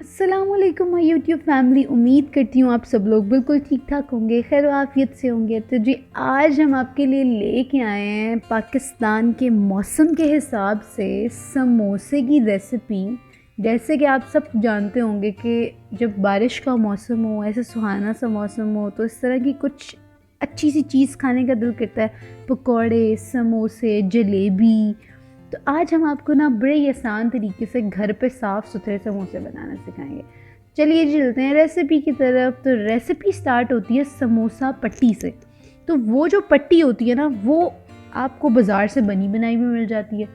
अस्सलामुअलैकुम my YouTube family. उम्मीद करती हूँ आप सब लोग बिल्कुल ठीक ठाक होंगे, खैर आफियत से होंगे। तो जी आज हम आपके लिए लेके आए हैं पाकिस्तान के मौसम के हिसाब से समोसे की रेसिपी। जैसे कि आप सब जानते होंगे कि जब बारिश का मौसम हो, ऐसे सुहाना सा मौसम हो, तो इस तरह की कुछ अच्छी सी चीज़ खाने का दिल करता है। पकौड़े, समोसे, जलेबी। तो आज हम आपको ना बड़े ही आसान तरीके से घर पे साफ़ सुथरे समोसे बनाना सिखाएंगे। चलिए चलते हैं रेसिपी की तरफ। तो रेसिपी स्टार्ट होती है समोसा पट्टी से। तो वो जो पट्टी होती है ना, वो आपको बाज़ार से बनी बनाई में मिल जाती है,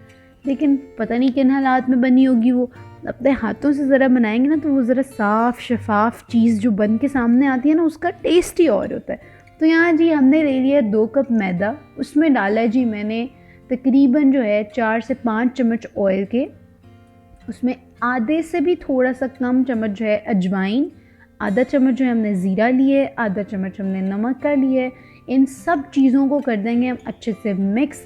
लेकिन पता नहीं किन हालात में बनी होगी। वो अपने हाथों से ज़रा बनाएंगे ना, तो वो ज़रा साफ़ शफाफ चीज़ जो बन के सामने आती है ना, उसका टेस्ट ही और होता है। तो यहाँ जी हमने ले लिया 2 कप मैदा। उसमें डाला है जी मैंने तकरीबन जो है 4 से 5 चम्मच ऑयल के। उसमें आधे से भी थोड़ा सा कम चम्मच जो है अजवाइन, आधा चम्मच जो है हमने ज़ीरा लिए, आधा चम्मच हमने नमक का लिए। इन सब चीज़ों को कर देंगे हम अच्छे से मिक्स।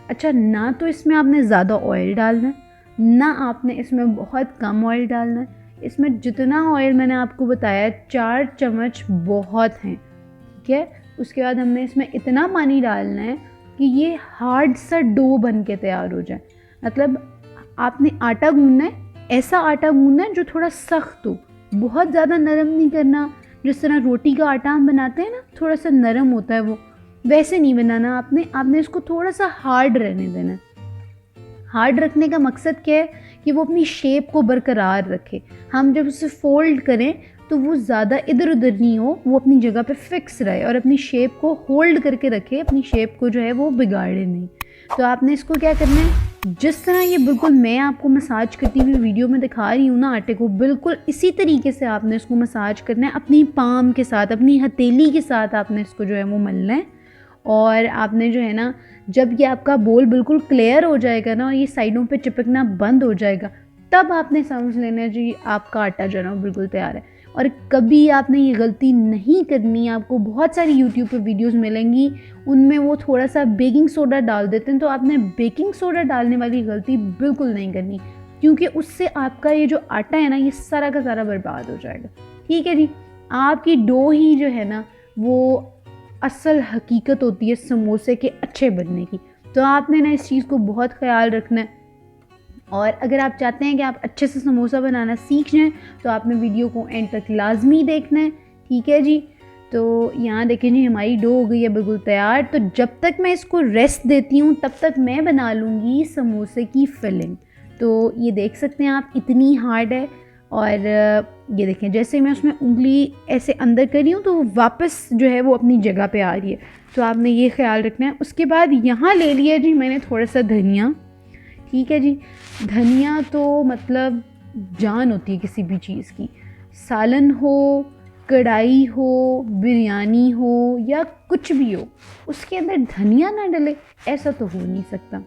अच्छा, ना तो इसमें आपने ज़्यादा ऑयल डालना है, ना आपने इसमें बहुत कम ऑयल डालना है। इसमें जितना ऑयल मैंने आपको बताया 4 चम्मच बहुत हैं, ठीक है। उसके बाद हमने इसमें इतना पानी डालना है कि ये हार्ड सा डो बन के तैयार हो जाए। मतलब आपने आटा गूंदना है, ऐसा आटा गूंदना है जो थोड़ा सख्त हो, बहुत ज़्यादा नरम नहीं करना। जिस तरह रोटी का आटा हम बनाते हैं ना, थोड़ा सा नरम होता है वो, वैसे नहीं बनाना आपने इसको थोड़ा सा हार्ड रहने देना है। हार्ड रखने का मकसद क्या है कि वो अपनी शेप को बरकरार रखे। हम जब उसे फोल्ड करें तो वो ज़्यादा इधर उधर नहीं हो, वो अपनी जगह पे फिक्स रहे और अपनी शेप को होल्ड करके रखे, अपनी शेप को जो है वो बिगाड़े नहीं। तो आपने इसको क्या करना है, जिस तरह ये बिल्कुल मैं आपको मसाज करती हुई वीडियो में दिखा रही हूँ ना आटे को, बिल्कुल इसी तरीके से आपने इसको मसाज करना है। अपनी पाम के साथ, अपनी हथेली के साथ आपने इसको जो है वो मलना है। और आपने जो है ना, जब ये आपका बोल बिल्कुल क्लियर हो जाएगा ना और ये साइडों पे चिपकना बंद हो जाएगा, तब आपने समझ लेना जी आपका आटा जो है ना बिल्कुल तैयार है। और कभी आपने ये गलती नहीं करनी। आपको बहुत सारी यूट्यूब पे वीडियोस मिलेंगी, उनमें वो थोड़ा सा बेकिंग सोडा डाल देते हैं। तो आपने बेकिंग सोडा डालने वाली गलती बिल्कुल नहीं करनी, क्योंकि उससे आपका ये जो आटा है ना, ये सारा का सारा बर्बाद हो जाएगा। ठीक है जी। आपकी डो ही जो है ना, वो असल हकीकत होती है समोसे के अच्छे बनने की। तो आपने ना इस चीज़ को बहुत ख्याल रखना है। और अगर आप चाहते हैं कि आप अच्छे से समोसा बनाना सीख जाएं, तो आपने वीडियो को एंड तक लाजमी देखना है। ठीक है जी। तो यहाँ देखें जी, हमारी डो हो गई है बिल्कुल तैयार। तो जब तक मैं इसको रेस्ट देती हूँ, तब तक मैं बना लूँगी समोसे की फिलिंग। तो ये देख सकते हैं आप, इतनी हार्ड है। और ये देखें, जैसे मैं उसमें उंगली ऐसे अंदर कर रही हूँ, तो वो वापस जो है वो अपनी जगह पे आ रही है। तो आपने ये ख्याल रखना है। उसके बाद यहाँ ले लिया जी मैंने थोड़ा सा धनिया। ठीक है जी। धनिया तो मतलब जान होती है किसी भी चीज़ की। सालन हो, कढ़ाई हो, बिरयानी हो, या कुछ भी हो, उसके अंदर धनिया ना डले, ऐसा तो हो नहीं सकता।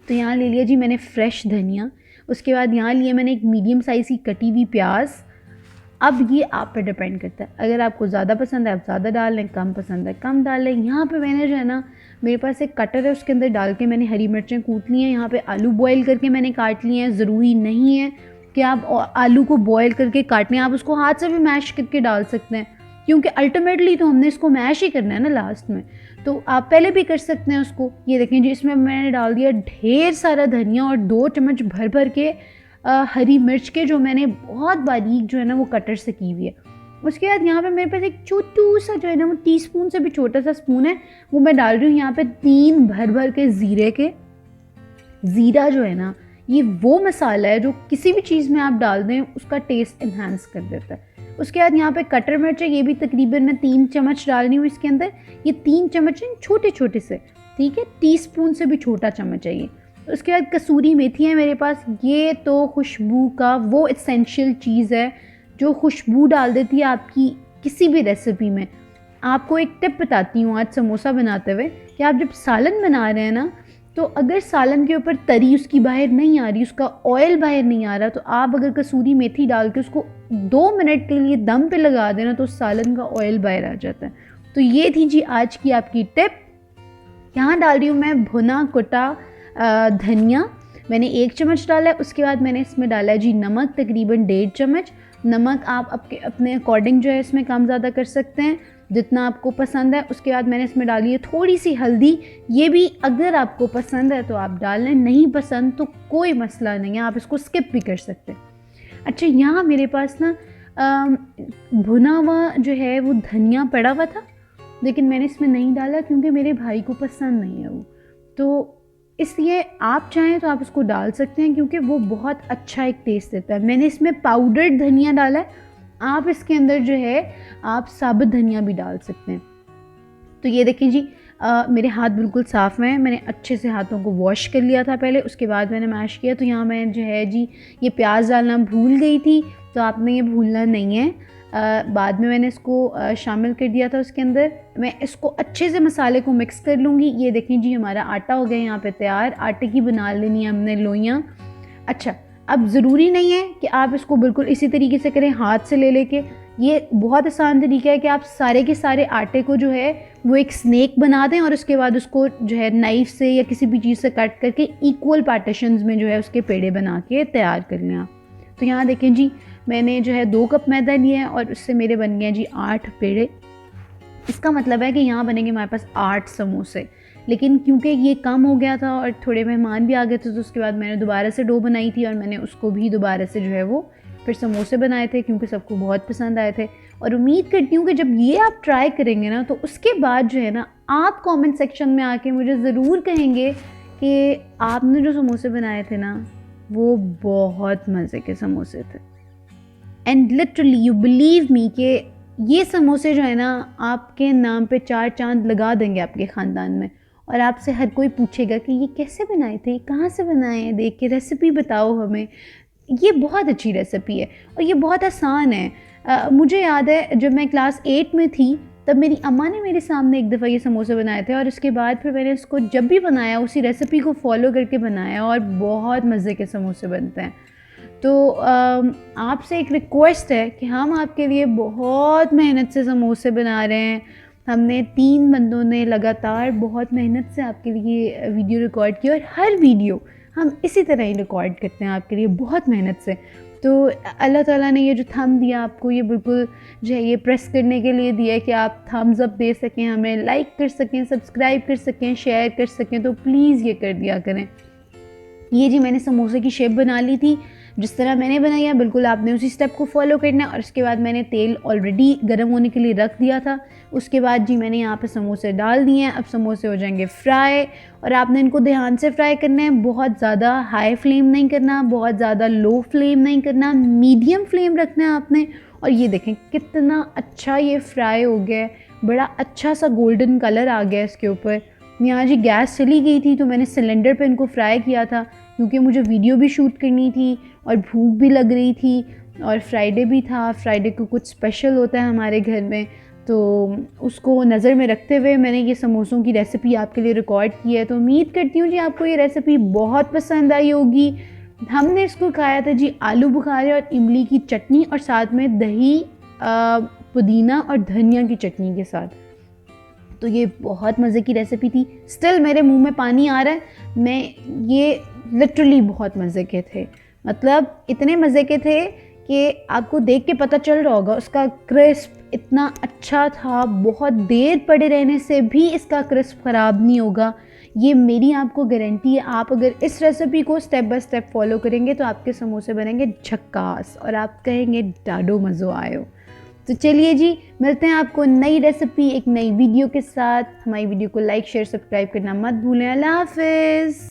तो यहाँ ले लिया जी मैंने फ्रेश धनिया। उसके बाद यहाँ लिए मैंने एक मीडियम साइज़ की कटी हुई प्याज। अब ये आप पे डिपेंड करता है, अगर आपको ज़्यादा पसंद है आप ज़्यादा डाल लें, कम पसंद है कम डाल लें। यहाँ पे मैंने जो है ना, मेरे पास एक कटर है, उसके अंदर डाल के मैंने हरी मिर्चें कूट ली हैं। यहाँ पे आलू बॉईल करके मैंने काट लिए हैं। ज़रूरी नहीं है कि आप आलू को बॉईल करके काटने, आप उसको हाथ से भी मैश करके डाल सकते हैं, क्योंकि अल्टीमेटली तो हमने इसको मैश ही करना है ना लास्ट में। तो आप पहले भी कर सकते हैं उसको। ये देखें जी, इसमें मैंने डाल दिया ढेर सारा धनिया और 2 चम्मच भर भर के हरी मिर्च के, जो मैंने बहुत बारीक जो है ना वो कटर से की हुई है। उसके बाद यहाँ पे मेरे पास एक छोटू सा जो है ना, वो टीस्पून से भी छोटा सा स्पून है, वो मैं डाल रही हूँ यहाँ पे 3 भर भर के ज़ीरे के। ज़ीरा जो है ना, ये वो मसाला है जो किसी भी चीज़ में आप डाल दें उसका टेस्ट इन्हांस कर देता है। उसके बाद यहाँ पे कटर मिर्च है, ये भी तकरीबन मैं 3 चम्मच डालनी हूँ इसके अंदर। ये 3 चम्मच हैं छोटे छोटे से, ठीक है, टीस्पून से भी छोटा चम्मच है ये। उसके बाद कसूरी मेथी है मेरे पास। ये तो खुशबू का वो एसेंशियल चीज़ है जो खुशबू डाल देती है आपकी किसी भी रेसिपी में। आपको एक टिप बताती हूँ आज समोसा बनाते हुए, कि आप जब सालन बना रहे हैं ना, तो अगर सालन के ऊपर तरी उसकी बाहर नहीं आ रही, उसका ऑयल बाहर नहीं आ रहा, तो आप अगर कसूरी मेथी डाल के उसको 2 मिनट के लिए दम पे लगा देना, तो सालन का ऑयल बाहर आ जाता है। तो ये थी जी आज की आपकी टिप। यहाँ डाल रही हूँ मैं भुना कुटा धनिया। मैंने 1 चम्मच डाला है। उसके बाद मैंने इसमें डाला है जी नमक, तकरीबन 1.5 चम्मच। नमक आप अपने अकॉर्डिंग जो है इसमें कम ज़्यादा कर सकते हैं, जितना आपको पसंद है। उसके बाद मैंने इसमें डाली है थोड़ी सी हल्दी, ये भी अगर आपको पसंद है तो आप डाल लें, नहीं पसंद तो कोई मसला नहीं है, आप इसको स्किप भी कर सकते हैं। अच्छा, यहाँ मेरे पास ना भुना हुआ जो है वो धनिया पड़ा हुआ था, लेकिन मैंने इसमें नहीं डाला क्योंकि मेरे भाई को पसंद नहीं है वो, तो इसलिए आप चाहें तो आप इसको डाल सकते हैं क्योंकि वो बहुत अच्छा एक टेस्ट देता है। मैंने इसमें पाउडर्ड धनिया डाला है, आप इसके अंदर जो है आप साबुत धनिया भी डाल सकते हैं। तो ये देखें जी, मेरे हाथ बिल्कुल साफ़ हैं, मैंने अच्छे से हाथों को वॉश कर लिया था पहले, उसके बाद मैंने मैश किया। तो यहाँ मैं जो है जी ये प्याज डालना भूल गई थी, तो आपने ये भूलना नहीं है। बाद में मैंने इसको शामिल कर दिया था उसके अंदर। मैं इसको अच्छे से मसाले को मिक्स कर लूँगी। ये देखें जी हमारा आटा हो गया यहाँ पे तैयार। आटे की बना लेनी है हमने लोइयाँ। अच्छा, अब ज़रूरी नहीं है कि आप इसको बिल्कुल इसी तरीके से करें, हाथ से ले लेके। ये बहुत आसान तरीका है कि आप सारे के सारे आटे को जो है वो एक स्नैक बना दें और उसके बाद उसको जो है नाइफ़ से या किसी भी चीज़ से कट करके इक्वल पार्टीशंस में जो है उसके पेड़े बना के तैयार कर लें आप। तो यहाँ देखें जी, मैंने जो है 2 कप मैदा लिया है और उससे मेरे बन गए जी 8 पेड़े। इसका मतलब है कि यहाँ बनेंगे हमारे पास 8 समोसे। लेकिन क्योंकि ये कम हो गया था और थोड़े मेहमान भी आ गए थे, तो उसके बाद मैंने दोबारा से डो बनाई थी और मैंने उसको भी दोबारा से जो है वो फिर समोसे बनाए थे, क्योंकि सबको बहुत पसंद आए थे। और उम्मीद करती हूँ कि जब ये आप ट्राई करेंगे ना, तो उसके बाद जो है ना आप कमेंट सेक्शन में आके मुझे ज़रूर कहेंगे कि आपने जो समोसे बनाए थे ना वो बहुत मज़े के समोसे थे। And literally you believe me कि ये समोसे जो है ना आपके नाम पे 4 चांद लगा देंगे आपके ख़ानदान में। और आपसे हर कोई पूछेगा कि ये कैसे बनाए थे, कहाँ से बनाए हैं, देख के रेसिपी बताओ हमें। ये बहुत अच्छी रेसिपी है और ये बहुत आसान है। मुझे याद है जब मैं क्लास 8 में थी तब मेरी अम्मा ने मेरे सामने एक दफ़ा ये समोसे बनाए थे और उसके बाद फिर मैंने इसको जब भी बनाया उसी रेसिपी को फॉलो करके बनाया और बहुत मज़े के समोसे बनते हैं। तो आपसे एक रिक्वेस्ट है कि हम आपके लिए बहुत मेहनत से समोसे बना रहे हैं। हमने 3 बंदों ने लगातार बहुत मेहनत से आपके लिए वीडियो रिकॉर्ड की और हर वीडियो हम इसी तरह ही रिकॉर्ड करते हैं आपके लिए बहुत मेहनत से। तो अल्लाह ताला ने ये जो थंब दिया आपको, ये बिल्कुल जो है ये प्रेस करने के लिए दिया है कि आप थम्स अप दे सकें, हमें लाइक कर सकें, सब्सक्राइब कर सकें, शेयर कर सकें। तो प्लीज़ ये कर दिया करें। ये जी मैंने समोसे की शेप बना ली थी, जिस तरह मैंने बनाई है बिल्कुल आपने उसी स्टेप को फॉलो करना है। और उसके बाद मैंने तेल ऑलरेडी गर्म होने के लिए रख दिया था। उसके बाद जी मैंने यहाँ पे समोसे डाल दिए हैं। अब समोसे हो जाएंगे फ्राई और आपने इनको ध्यान से फ्राई करना है। बहुत ज़्यादा हाई फ्लेम नहीं करना, बहुत ज़्यादा लो फ्लेम नहीं करना, मीडियम फ्लेम रखना है आपने। और ये देखें कितना अच्छा ये फ्राई हो गया है, बड़ा अच्छा सा गोल्डन कलर आ गया इसके ऊपर। यहाँ जी गैस चली गई थी तो मैंने सिलेंडर पे इनको फ्राई किया था, क्योंकि मुझे वीडियो भी शूट करनी थी और भूख भी लग रही थी और फ्राइडे भी था। फ्राइडे को कुछ स्पेशल होता है हमारे घर में, तो उसको नज़र में रखते हुए मैंने ये समोसों की रेसिपी आपके लिए रिकॉर्ड की है। तो उम्मीद करती हूँ जी आपको ये रेसिपी बहुत पसंद आई होगी। हमने इसको खाया था जी आलू बुखारे और इमली की चटनी और साथ में दही, पुदीना और धनिया की चटनी के साथ। तो ये बहुत मज़े की रेसिपी थी। स्टिल मेरे मुंह में पानी आ रहा है। ये लिटरली बहुत मज़े के थे, मतलब इतने मज़े के थे कि आपको देख के पता चल रहा होगा। उसका क्रिस्प इतना अच्छा था, बहुत देर पड़े रहने से भी इसका क्रिस्प ख़राब नहीं होगा, ये मेरी आपको गारंटी है। आप अगर इस रेसिपी को स्टेप बाय स्टेप फॉलो करेंगे तो आपके समोसे बनेंगे झक्कास और आप कहेंगे डाडो मज़ो आयो। तो चलिए जी, मिलते हैं आपको नई रेसिपी एक नई वीडियो के साथ। हमारी वीडियो को लाइक शेयर सब्सक्राइब करना मत भूलें। अल्लाह हाफ़िज़।